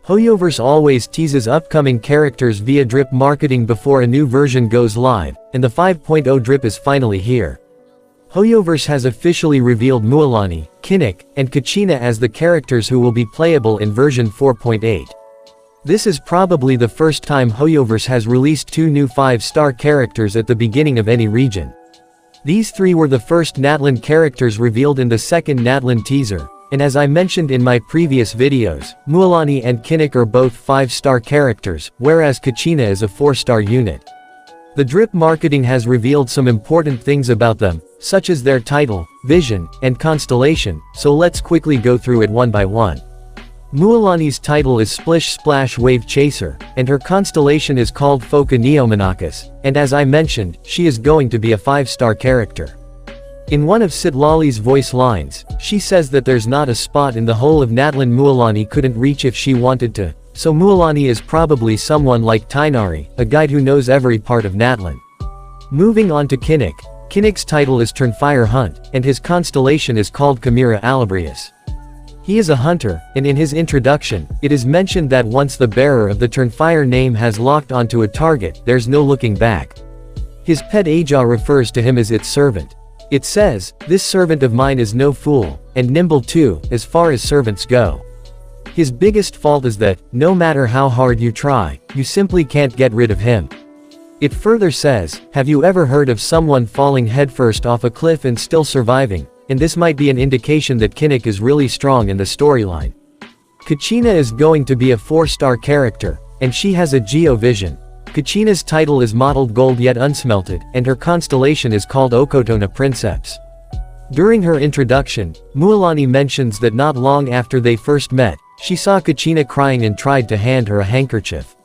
Hoyoverse always teases upcoming characters via drip marketing before a new version goes live, and the 5.0 drip is finally here. Hoyoverse has officially revealed Mualani, Kinnick, and Kachina as the characters who will be playable in version 4.8. This is probably the first time Hoyoverse has released 2 new 5-star characters at the beginning of any region. These 3 were the first Natlan characters revealed in the second Natlan teaser, and as I mentioned in my previous videos, Mualani and Kinnick are both 5-star characters, whereas Kachina is a 4-star unit. The drip marketing has revealed some important things about them, such as their title, vision, and constellation, so let's quickly go through it one by one. Mualani's title is Splish Splash Wave Chaser, and her constellation is called Phoca Neomonachus, and as I mentioned, she is going to be a 5-star character. In one of Citlali's voice lines, she says that there's not a spot in the whole of Natlan Mualani couldn't reach if she wanted to, so Mualani is probably someone like Tainari, a guide who knows every part of Natlan. Moving on to Kinnick. Kinnick's title is Turnfire Hunt, and his constellation is called Chimera Alabrius. He is a hunter, and in his introduction, it is mentioned that once the bearer of the Turnfire name has locked onto a target, there's no looking back. His pet Aja refers to him as its servant. It says, "This servant of mine is no fool, and nimble too, as far as servants go." His biggest fault is that, no matter how hard you try, you simply can't get rid of him. It further says, "Have you ever heard of someone falling headfirst off a cliff and still surviving?" And this might be an indication that Kinnick is really strong in the storyline. Kachina is going to be a 4-star character, and she has a Geo-vision. Kachina's title is Mottled Gold Yet Unsmelted, and her constellation is called Okotona Princeps. During her introduction, Mualani mentions that not long after they first met, she saw Kachina crying and tried to hand her a handkerchief.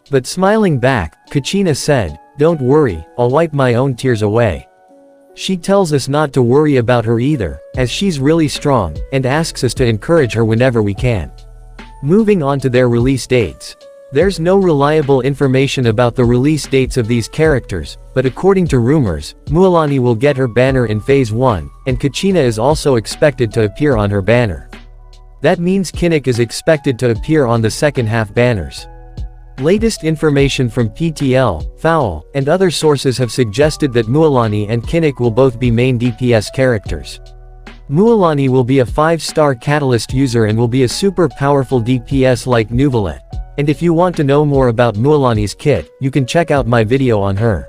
But smiling back, Kachina said, "Don't worry, I'll wipe my own tears away." She tells us not to worry about her either, as she's really strong, and asks us to encourage her whenever we can. Moving on to their release dates. There's no reliable information about the release dates of these characters, but according to rumors, Mualani will get her banner in Phase 1, and Kachina is also expected to appear on her banner. That means Kinnick is expected to appear on the second half banners. Latest information from PTL, Fowl, and other sources have suggested that Mualani and Kinnick will both be main DPS characters. Mualani will be a 5-star Catalyst user and will be a super powerful DPS like Nuvalet. And if you want to know more about Mualani's kit, you can check out my video on her.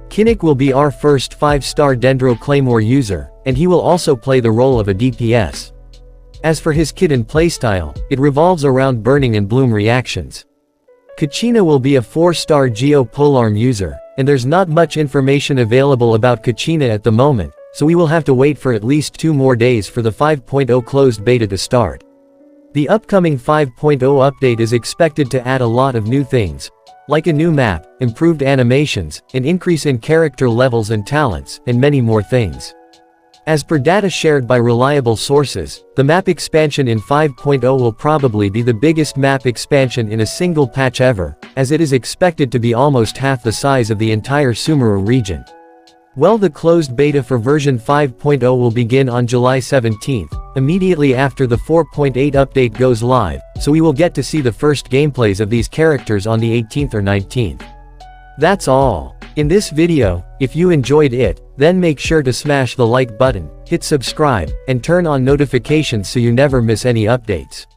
Kinnick will be our first 5-star Dendro Claymore user, and he will also play the role of a DPS. As for his kit and playstyle, it revolves around burning and bloom reactions. Kachina will be a 4-star Geo Polearm user, and there's not much information available about Kachina at the moment, so we will have to wait for at least 2 more days for the 5.0 closed beta to start. The upcoming 5.0 update is expected to add a lot of new things, like a new map, improved animations, an increase in character levels and talents, and many more things. As per data shared by reliable sources, the map expansion in 5.0 will probably be the biggest map expansion in a single patch ever, as it is expected to be almost half the size of the entire Sumeru region. Well, the closed beta for version 5.0 will begin on July 17th, immediately after the 4.8 update goes live, so we will get to see the first gameplays of these characters on the 18th or 19th. That's all in this video. If you enjoyed it, then make sure to smash the like button, hit subscribe, and turn on notifications so you never miss any updates.